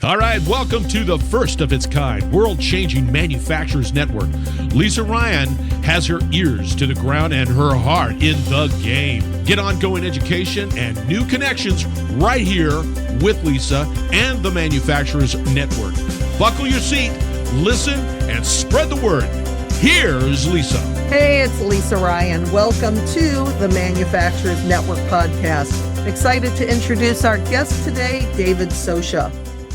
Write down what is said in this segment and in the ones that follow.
All right, welcome to the first of its kind, world-changing manufacturers network. Lisa Ryan has her ears to the ground and her heart in the game. Get ongoing education and new connections right here with Lisa and the Manufacturers Network. Buckle your seat, listen, and spread the word. Here's Lisa. Hey, it's Lisa Ryan. Welcome to the Manufacturers Network podcast. Excited to introduce our guest today, David Socha.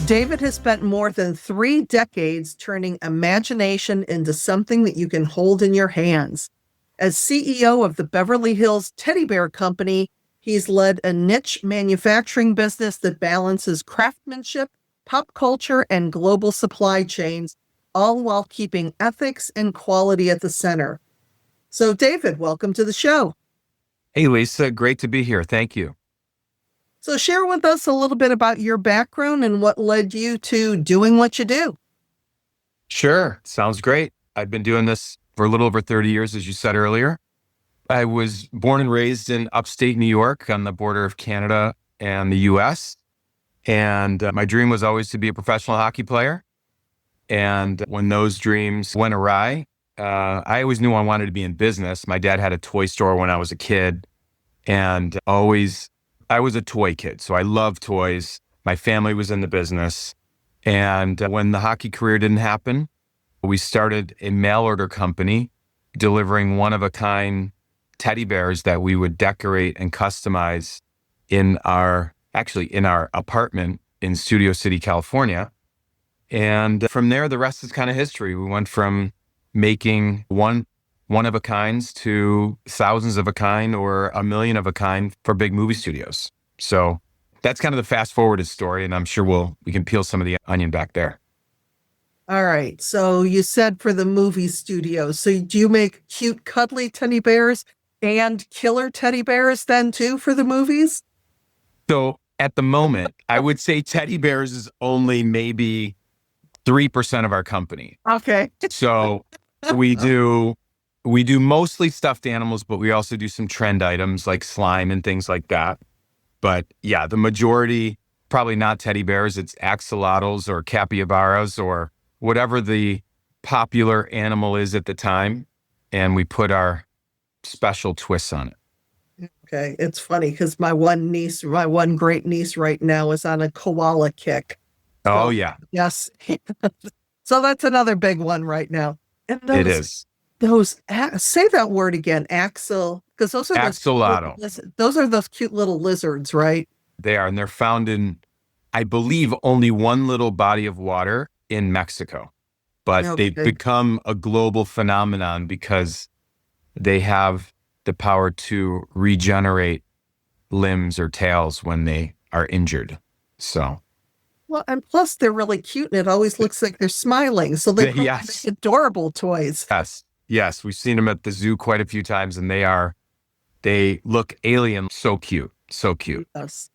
David has spent more than 3 decades turning imagination into something that you can hold in your hands. As CEO of the Beverly Hills Teddy Bear Company, he's led a niche manufacturing business that balances craftsmanship, pop culture, and global supply chains, all while keeping ethics and quality at the center. So, David, welcome to the show. Hey, Lisa. Great to be here. Thank you. So share with us a little bit about your background and what led you to doing what you do. Sure. Sounds great. I've been doing this for a little over 30 years, as you said earlier. I was born and raised in upstate New York on the border of Canada and the U.S. And my dream was always to be a professional hockey player. And when those dreams went awry, I always knew I wanted to be in business. My dad had a toy store when I was a kid, and I was a toy kid, so I loved toys. My family was in the business. And when the hockey career didn't happen, we started a mail order company delivering one-of-a-kind teddy bears that we would decorate and customize in our apartment in Studio City, California. And from there, the rest is kind of history. We went from making one-of-a-kinds to thousands of a kind or a million of a kind for big movie studios. So that's kind of the fast-forwarded story, and I'm sure we can peel some of the onion back there. All right. So you said for the movie studios. So do you make cute, cuddly teddy bears and killer teddy bears then too for the movies? So at the moment, I would say teddy bears is only maybe 3% of our company. Okay. So we do mostly stuffed animals, but we also do some trend items like slime and things like that. But yeah, the majority, probably not teddy bears, it's axolotls or capybaras or whatever the popular animal is at the time. And we put our special twists on it. Okay. It's funny because my one great niece right now is on a koala kick. Oh, yeah. Yes. So that's another big one right now. And It is. Say that word again, because those are Axolotl. Those are those cute little lizards, right? They are, and they're found in, I believe, only one little body of water in Mexico. But Okay. they've become a global phenomenon because they have the power to regenerate limbs or tails when they are injured. So. Well, and plus they're really cute, and it always looks like they're smiling. So they're Yes. adorable toys. Yes. We've seen them at the zoo quite a few times, and they look alien. So cute. Yes.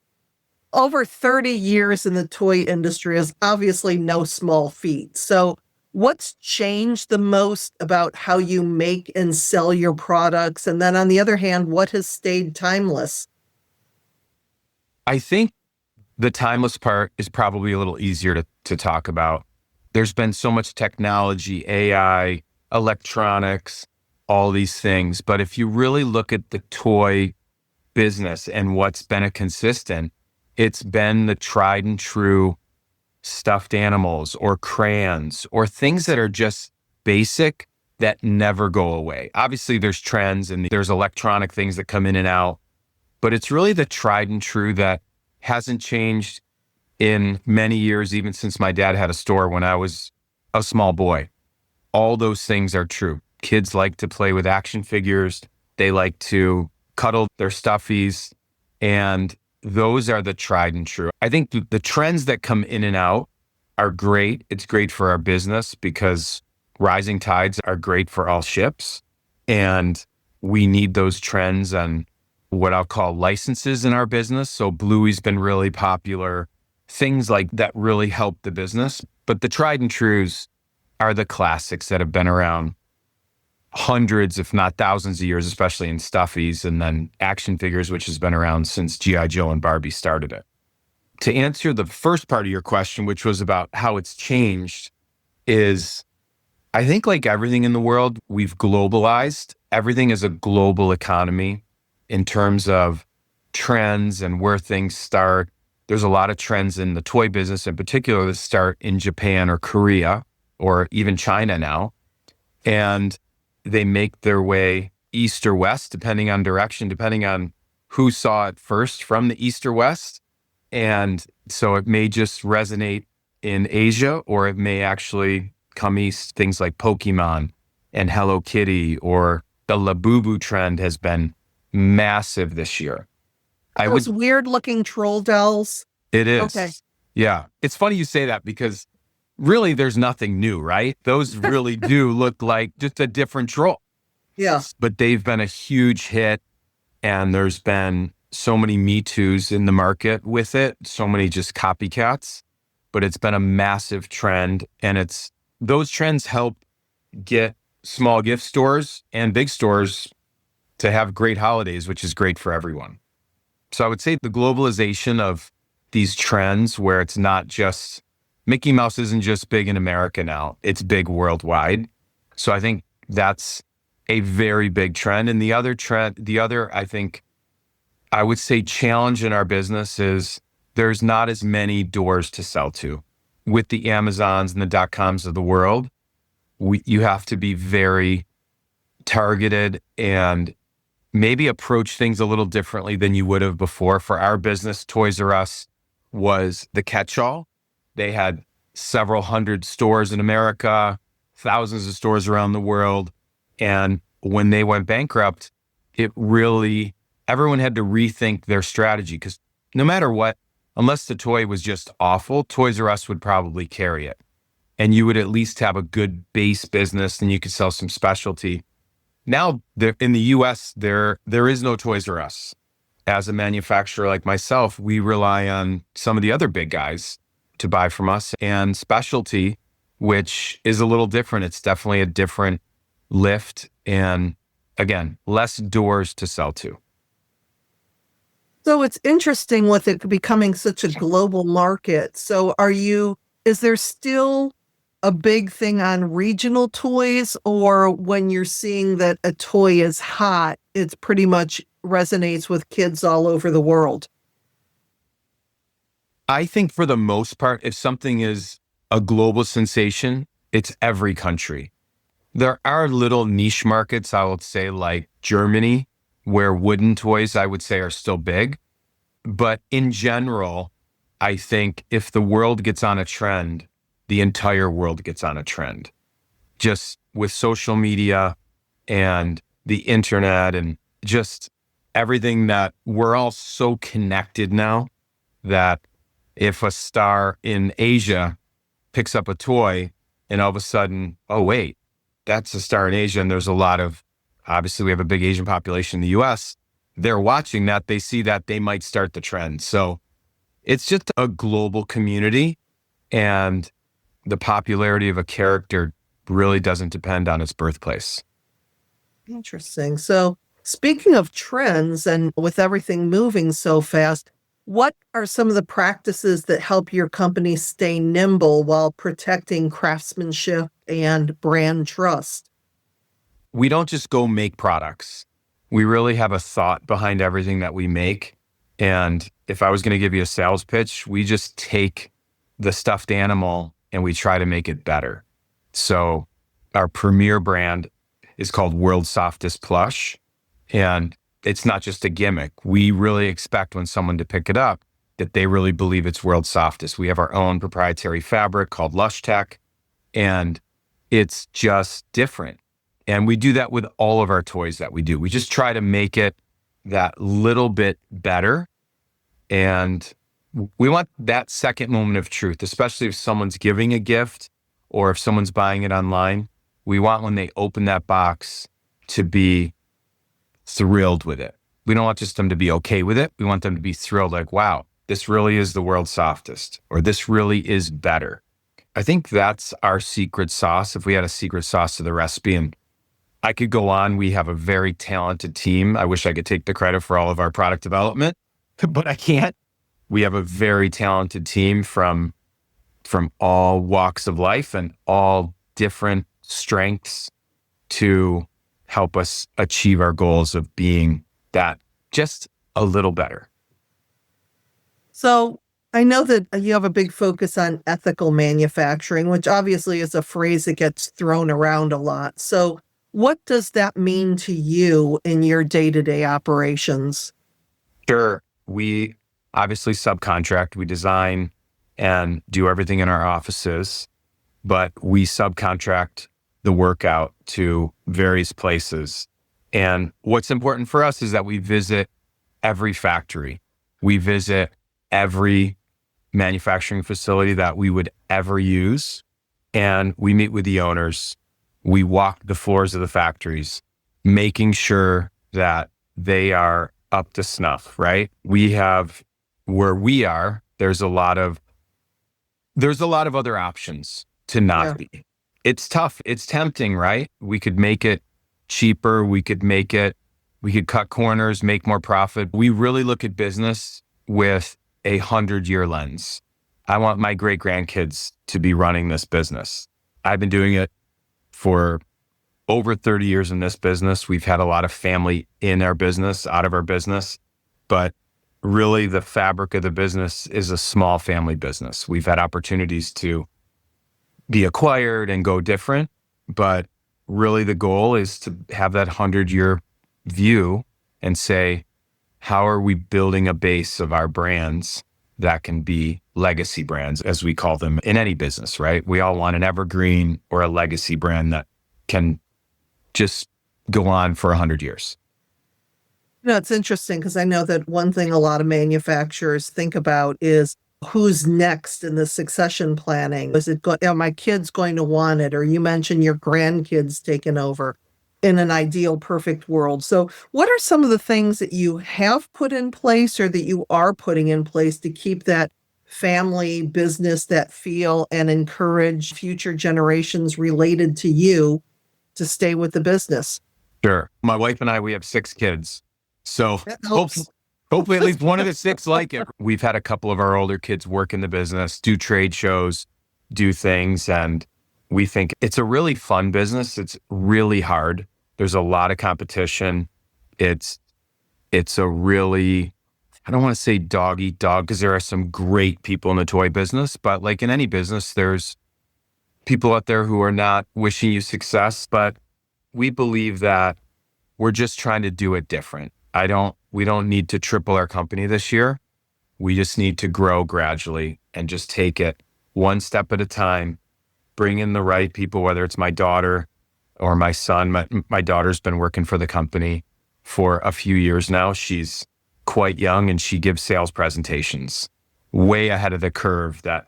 Over 30 years in the toy industry is obviously no small feat. So what's changed the most about how you make and sell your products? And then on the other hand, what has stayed timeless? I think the timeless part is probably a little easier to talk about. There's been so much technology, AI, electronics, all these things. But if you really look at the toy business and what's been a consistent, it's been the tried and true stuffed animals or crayons or things that are just basic that never go away. Obviously, there's trends and there's electronic things that come in and out, but it's really the tried and true that hasn't changed in many years, even since my dad had a store when I was a small boy. All those things are true. Kids like to play with action figures. They like to cuddle their stuffies. And those are the tried and true. I think the trends that come in and out are great. It's great for our business because rising tides are great for all ships. And we need those trends on what I'll call licenses in our business. So Bluey's been really popular. Things like that really help the business. But the tried and trues are the classics that have been around hundreds, if not thousands of years, especially in stuffies, and then action figures, which has been around since G.I. Joe and Barbie started it. to answer the first part of your question, which was about how it's changed, is I think like everything in the world, we've globalized. Everything is a global economy in terms of trends and where things start. There's a lot of trends in the toy business in particular that start in Japan or Korea or even China now. And they make their way east or west, depending on direction, depending on who saw it first from the east or west. And so it may just resonate in Asia, or it may actually come east. Things like Pokemon and Hello Kitty or the Labubu trend has been massive this year. Those weird looking troll dolls. It is. Okay. Yeah. It's funny you say that because really there's nothing new, right? Those really do look like just a different troll. Yeah. But they've been a huge hit, and there's been so many Me Too's in the market with it, so many just copycats, but it's been a massive trend. And those trends help get small gift stores and big stores to have great holidays, which is great for everyone. So I would say the globalization of these trends, where it's not just Mickey Mouse isn't just big in America now, it's big worldwide. So I think that's a very big trend. And the other, I think, I would say challenge in our business is there's not as many doors to sell to. With the Amazons and the .coms of the world, you have to be very targeted and maybe approach things a little differently than you would have before. For our business, Toys R Us was the catch-all. They had several hundred stores in America, thousands of stores around the world. And when they went bankrupt, everyone had to rethink their strategy, because no matter what, unless the toy was just awful, Toys R Us would probably carry it. And you would at least have a good base business, and you could sell some specialty. Now, in the US, there is no Toys R Us. As a manufacturer like myself, we rely on some of the other big guys to buy from us, and specialty, which is a little different. It's definitely a different lift, and again, less doors to sell to. So it's interesting with it becoming such a global market. So is there still a big thing on regional toys, or when you're seeing that a toy is hot, it's pretty much resonates with kids all over the world? I think for the most part, if something is a global sensation, it's every country. There are little niche markets, I would say, like Germany, where wooden toys, I would say, are still big. But in general, I think if the world gets on a trend, the entire world gets on a trend. Just with social media and the internet and just everything, that we're all so connected now that if a star in Asia picks up a toy and all of a sudden, oh, wait, that's a star in Asia, and there's a lot of, obviously we have a big Asian population in the US, they're watching that, they see that, they might start the trend. So it's just a global community, and the popularity of a character really doesn't depend on its birthplace. Interesting. So speaking of trends, and with everything moving so fast, what are some of the practices that help your company stay nimble while protecting craftsmanship and brand trust? We don't just go make products. We really have a thought behind everything that we make. And if I was going to give you a sales pitch, we just take the stuffed animal and we try to make it better. So our premier brand is called World's Softest Plush. And it's not just a gimmick. We really expect when someone to pick it up that they really believe it's world's softest. We have our own proprietary fabric called Lush Tech, and it's just different. And we do that with all of our toys that we do. We just try to make it that little bit better. And we want that second moment of truth, especially if someone's giving a gift or if someone's buying it online. We want, when they open that box, to be thrilled with it. We don't want just them to be okay with it. We want them to be thrilled, like, wow, this really is the world's softest, or this really is better. I think that's our secret sauce, if we had a secret sauce to the recipe. And I could go on. We have a very talented team. I wish I could take the credit for all of our product development, but I can't. We have a very talented team from all walks of life and all different strengths to help us achieve our goals of being that just a little better. So I know that you have a big focus on ethical manufacturing, which obviously is a phrase that gets thrown around a lot. So what does that mean to you in your day-to-day operations? Sure. We obviously subcontract, we design and do everything in our offices, but we subcontract the work out to various places. And what's important for us is that we visit every factory. We visit every manufacturing facility that we would ever use. And we meet with the owners. We walk the floors of the factories, making sure that they are up to snuff, right? We have, where we are, there's a lot of other options to not be. It's tough. It's tempting, right? We could make it cheaper. We could cut corners, make more profit. We really look at business with 100-year lens. I want my great grandkids to be running this business. I've been doing it for over 30 years in this business. We've had a lot of family in our business, out of our business, but really the fabric of the business is a small family business. We've had opportunities to be acquired and go different, but really the goal is to have that 100-year view and say, how are we building a base of our brands that can be legacy brands, as we call them in any business, right? We all want an evergreen or a legacy brand that can just go on for 100 years. It's interesting because I know that one thing a lot of manufacturers think about is who's next in the succession planning. Are my kids going to want it? Or you mentioned your grandkids taking over in an ideal, perfect world. So what are some of the things that you have put in place or that you are putting in place to keep that family business, that feel, and encourage future generations related to you to stay with the business? Sure. My wife and I, we have 6 kids. So Hopefully at least one of the 6 like it. We've had a couple of our older kids work in the business, do trade shows, do things. And we think it's a really fun business. It's really hard. There's a lot of competition. It's a really, I don't want to say dog eat dog because there are some great people in the toy business, but like in any business, there's people out there who are not wishing you success, but we believe that we're just trying to do it different. We don't need to triple our company this year. We just need to grow gradually and just take it one step at a time, bring in the right people, whether it's my daughter or my son. My daughter's been working for the company for a few years now. She's quite young and she gives sales presentations way ahead of the curve that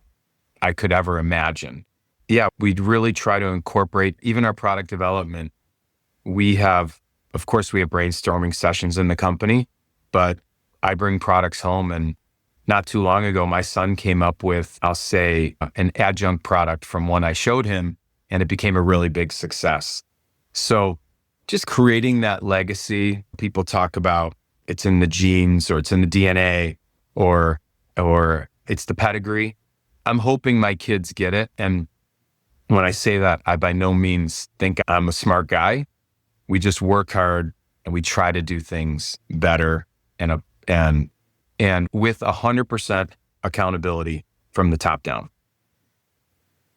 I could ever imagine. Yeah, we'd really try to incorporate even our product development. Of course, we have brainstorming sessions in the company, but I bring products home. And not too long ago, my son came up with, I'll say, an adjunct product from one I showed him, and it became a really big success. So just creating that legacy. People talk about it's in the genes or it's in the DNA or it's the pedigree. I'm hoping my kids get it. And when I say that, I by no means think I'm a smart guy. We just work hard and we try to do things better and with 100% accountability from the top down.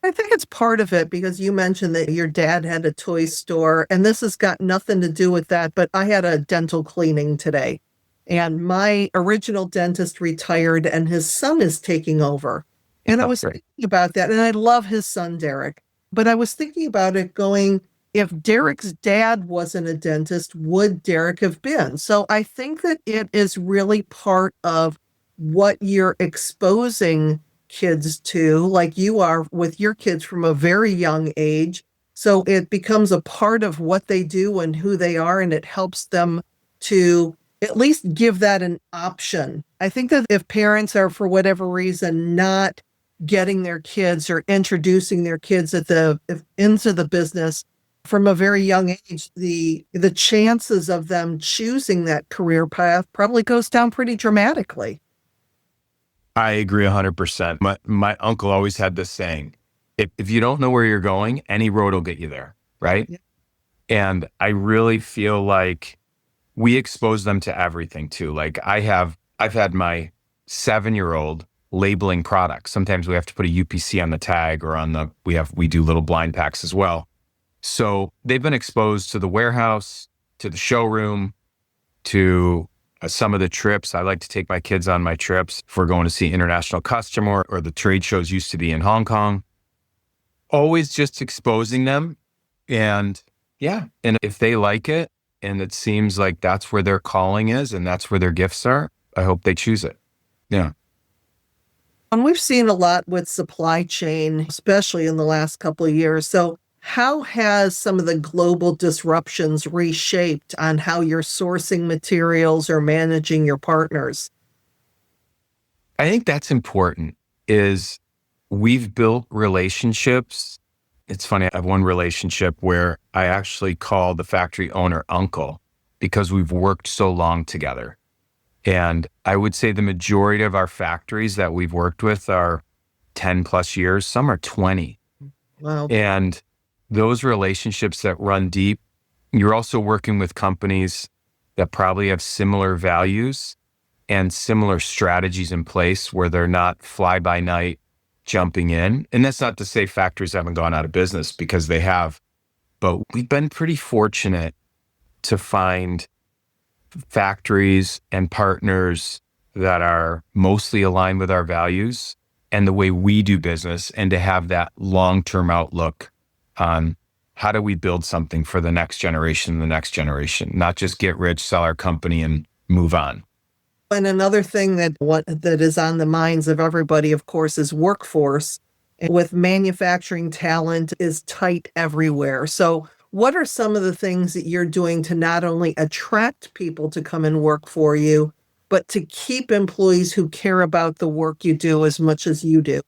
I think it's part of it because you mentioned that your dad had a toy store, and this has got nothing to do with that, but I had a dental cleaning today, and my original dentist retired and his son is taking over. And I was thinking about that, and I love his son, Derek, but I was thinking about it going, if Derek's dad wasn't a dentist, would Derek have been? So I think that it is really part of what you're exposing kids to, like you are with your kids from a very young age. So it becomes a part of what they do and who they are, and it helps them to at least give that an option. I think that if parents are, for whatever reason, not getting their kids or introducing their kids into the business from a very young age, the chances of them choosing that career path probably goes down pretty dramatically. I agree 100%. My uncle always had this saying, if you don't know where you're going, any road will get you there, right? Yeah. And I really feel like we expose them to everything too. Like I've had my 7-year-old labeling products. Sometimes we have to put a UPC on the tag or we do little blind packs as well. So they've been exposed to the warehouse, to the showroom, to some of the trips. I like to take my kids on my trips if we're going to see international customer or the trade shows used to be in Hong Kong. Always just exposing them. And yeah, and if they like it and it seems like that's where their calling is and that's where their gifts are, I hope they choose it. Yeah. And we've seen a lot with supply chain, especially in the last couple of years. So how has some of the global disruptions reshaped on how you're sourcing materials or managing your partners? I think that's important is we've built relationships. It's funny, I have one relationship where I actually call the factory owner uncle because we've worked so long together. And I would say the majority of our factories that we've worked with are 10 plus years. Some are 20. Wow. And those relationships that run deep, you're also working with companies that probably have similar values and similar strategies in place where they're not fly by night jumping in. And that's not to say factories haven't gone out of business because they have, but we've been pretty fortunate to find factories and partners that are mostly aligned with our values and the way we do business, and to have that long-term outlook on how do we build something for the next generation, not just get rich, sell our company and move on. And another thing that is on the minds of everybody, of course, is workforce. And with manufacturing, talent is tight everywhere. So what are some of the things that you're doing to not only attract people to come and work for you, but to keep employees who care about the work you do as much as you do?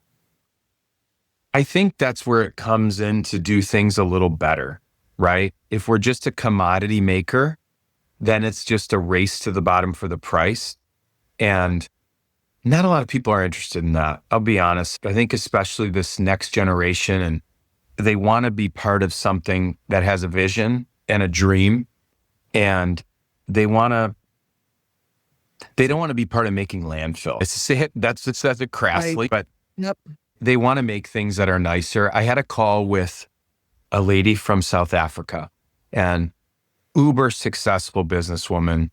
I think that's where it comes in to do things a little better, right? If we're just a commodity maker, then it's just a race to the bottom for the price. And not a lot of people are interested in that. I'll be honest. I think especially this next generation, and they want to be part of something that has a vision and a dream. And they don't want to be part of making landfill. It's to say it, that's it crassly, Right. but Yep. they want to make things that are nicer. I had a call with a lady from South Africa, and uber successful businesswoman,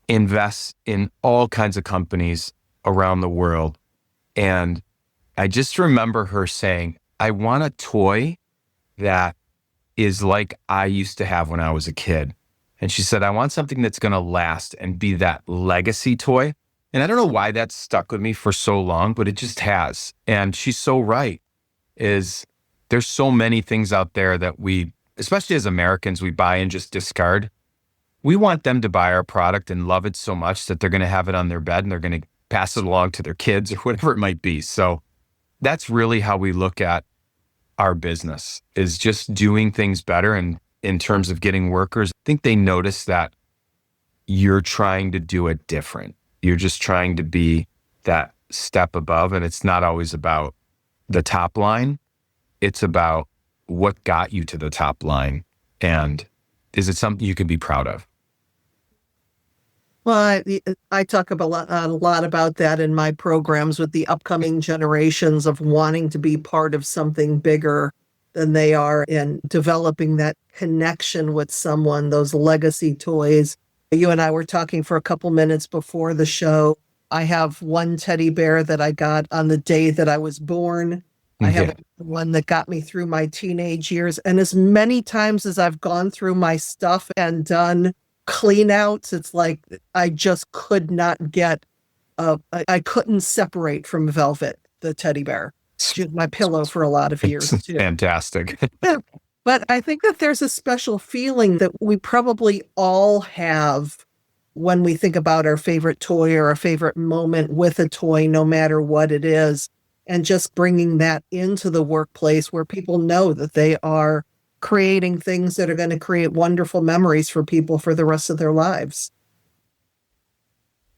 invests in all kinds of companies around the world. And I just remember her saying, I want a toy that is like I used to have when I was a kid. And she said, I want something that's going to last and be that legacy toy. And I don't know why that's stuck with me for so long, but it just has. And she's so right, is there's so many things out there that we, especially as Americans, we buy and just discard. We want them to buy our product and love it so much that they're going to have it on their bed and they're going to pass it along to their kids or whatever it might be. So that's really how we look at our business, is just doing things better. And in terms of getting workers, I think they notice that you're trying to do it different. You're just trying to be that step above. And it's not always about the top line. It's about what got you to the top line. And is it something you can be proud of? Well, I talk a lot about that in my programs with the upcoming generations of wanting to be part of something bigger than they are, and developing that connection with someone, those legacy toys. You and I were talking for a couple minutes before the show. I have one teddy bear that I got on the day that I was born. I have one that got me through my teenage years. And as many times as I've gone through my stuff and done clean outs, it's like I just could not get, I couldn't separate from Velvet, the teddy bear. She was my pillow for a lot of years too. Fantastic. But I think that there's a special feeling that we probably all have when we think about our favorite toy or a favorite moment with a toy, no matter what it is. And just bringing that into the workplace where people know that they are creating things that are going to create wonderful memories for people for the rest of their lives.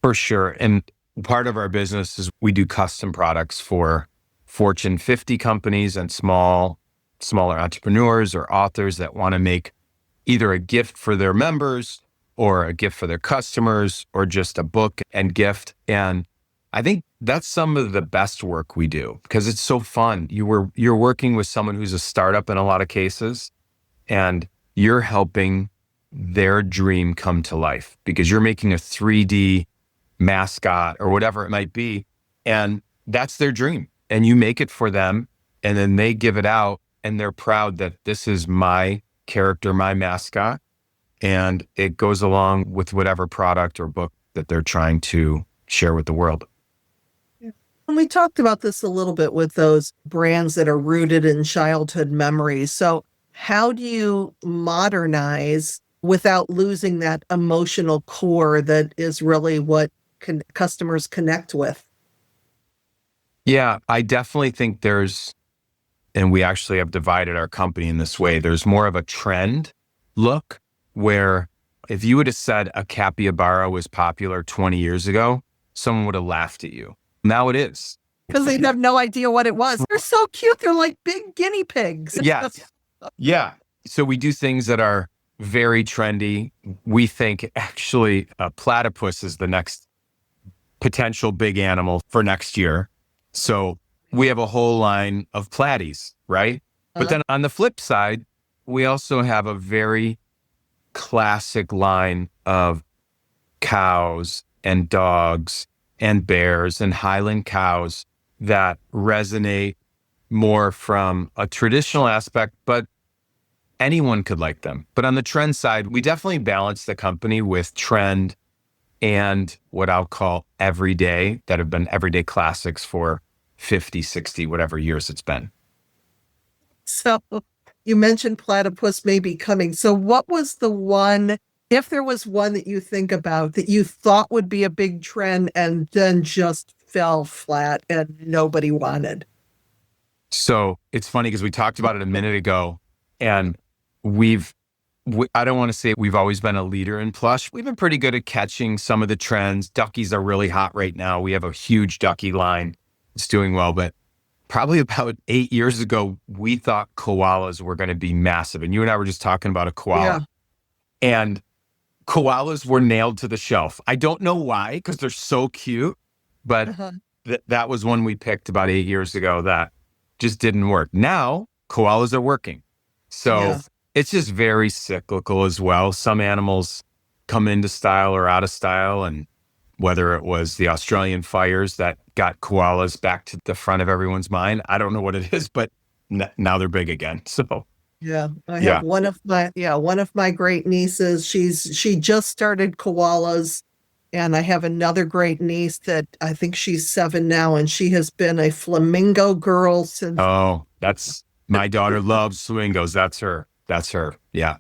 For sure. And part of our business is we do custom products for Fortune 50 companies and smaller entrepreneurs or authors that want to make either a gift for their members or a gift for their customers or just a book and gift. And I think that's some of the best work we do because it's so fun. You're working with someone who's a startup in a lot of cases, and you're helping their dream come to life because you're making a 3D mascot or whatever it might be. And that's their dream. And you make it for them, and then they give it out, and they're proud that this is my character, my mascot. And it goes along with whatever product or book that they're trying to share with the world. And we talked about this a little bit with those brands that are rooted in childhood memories. So how do you modernize without losing that emotional core that is really what customers connect with? Yeah, I definitely think and we actually have divided our company in this way. There's more of a trend look where if you would have said a capybara was popular 20 years ago, someone would have laughed at you. Now it is. Because they'd have no idea what it was. They're so cute. They're like big guinea pigs. Yes. Yeah. So we do things that are very trendy. We think actually a platypus is the next potential big animal for next year. So we have a whole line of platies, right? But then on the flip side, we also have a very classic line of cows and dogs and bears and Highland cows that resonate more from a traditional aspect, but anyone could like them. But on the trend side, we definitely balance the company with trend and what I'll call everyday, that have been everyday classics for 50, 60, whatever years it's been. So you mentioned platypus may be coming. So what was the one, if there was one that you think about that you thought would be a big trend and then just fell flat and nobody wanted? So it's funny because we talked about it a minute ago, and I don't want to say we've always been a leader in plush. We've been pretty good at catching some of the trends. Duckies are really hot right now. We have a huge ducky line. It's doing well, but probably about 8 years ago, we thought koalas were going to be massive. And you and I were just talking about a koala. Yeah. And koalas were nailed to the shelf. I don't know why, because they're so cute, but that was one we picked about 8 years ago that just didn't work. Now, koalas are working. So it's just very cyclical as well. Some animals come into style or out of style. And whether it was the Australian fires that got koalas back to the front of everyone's mind, I don't know what it is, but now they're big again. So I have one of my great nieces. She just started koalas, and I have another great niece that I think she's 7 now, and she has been a flamingo girl since. Oh, my daughter loves flamingos. That's her. Yeah.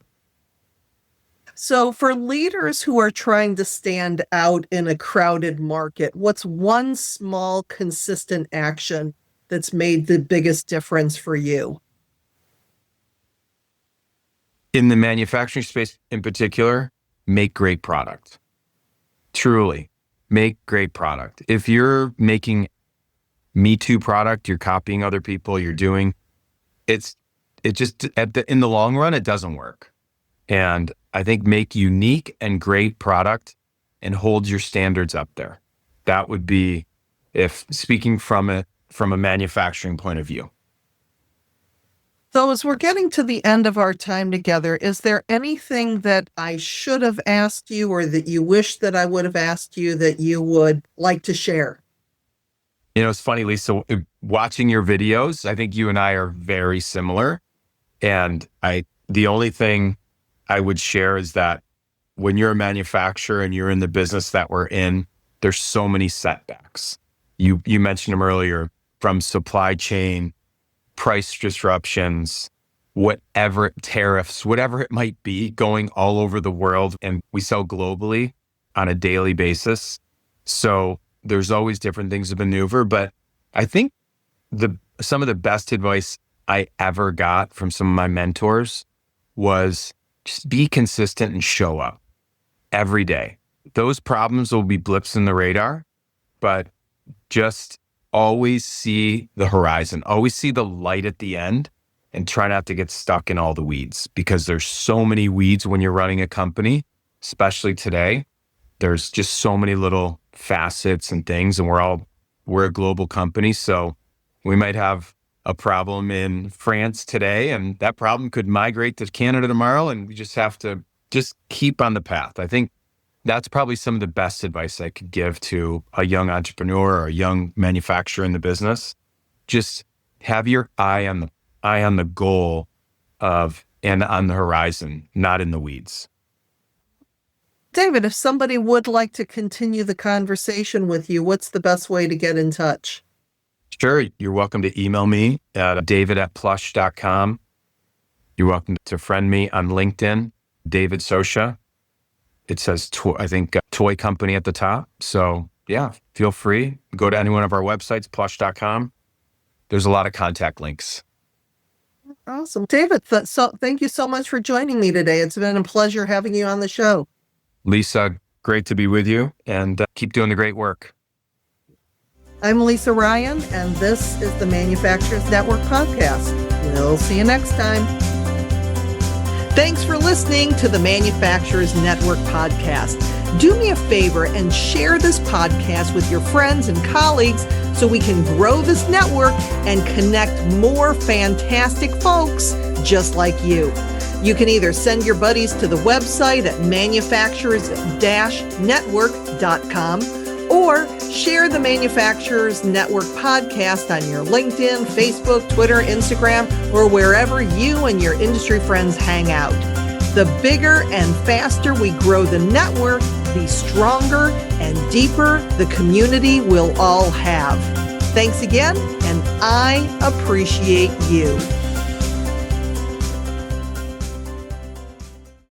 So for leaders who are trying to stand out in a crowded market, what's one small, consistent action that's made the biggest difference for you? In the manufacturing space in particular, make great product. Truly, make great product. If you're making Me Too product, you're copying other people, you're doing, in the long run, it doesn't work. And I think make unique and great product and hold your standards up there. That would be, if speaking from a manufacturing point of view. So as we're getting to the end of our time together, is there anything that I should have asked you or that you wish that I would have asked you that you would like to share? You know, it's funny, Lisa, watching your videos, I think you and I are very similar. And the only thing I would share is that when you're a manufacturer and you're in the business that we're in, there's so many setbacks. You mentioned them earlier, from supply chain, price disruptions, whatever, tariffs, whatever it might be, going all over the world. And we sell globally on a daily basis. So there's always different things to maneuver. But I think some of the best advice I ever got from some of my mentors was just be consistent and show up every day. Those problems will be blips in the radar, but just always see the horizon, always see the light at the end, and try not to get stuck in all the weeds, because there's so many weeds when you're running a company, especially today. There's just so many little facets and things, and we're a global company. So we might have a problem in France today, and that problem could migrate to Canada tomorrow, and we just have to just keep on the path. I think that's probably some of the best advice I could give to a young entrepreneur or a young manufacturer in the business. Just have your eye on the goal and on the horizon, not in the weeds. David, if somebody would like to continue the conversation with you, what's the best way to get in touch? Sure. You're welcome to email me at david@plush.com. You're welcome to friend me on LinkedIn, David Socha. It says, toy company at the top. So yeah, feel free. Go to any one of our websites, plush.com. There's a lot of contact links. Awesome. David, thank you so much for joining me today. It's been a pleasure having you on the show. Lisa, great to be with you, and keep doing the great work. I'm Lisa Ryan, and this is the Manufacturers Network podcast. We'll see you next time. Thanks for listening to the Manufacturers Network podcast. Do me a favor and share this podcast with your friends and colleagues so we can grow this network and connect more fantastic folks just like you. You can either send your buddies to the website at manufacturers-network.com or share the Manufacturers Network podcast on your LinkedIn, Facebook, Twitter, Instagram, or wherever you and your industry friends hang out. The bigger and faster we grow the network, the stronger and deeper the community we'll all have. Thanks again, and I appreciate you.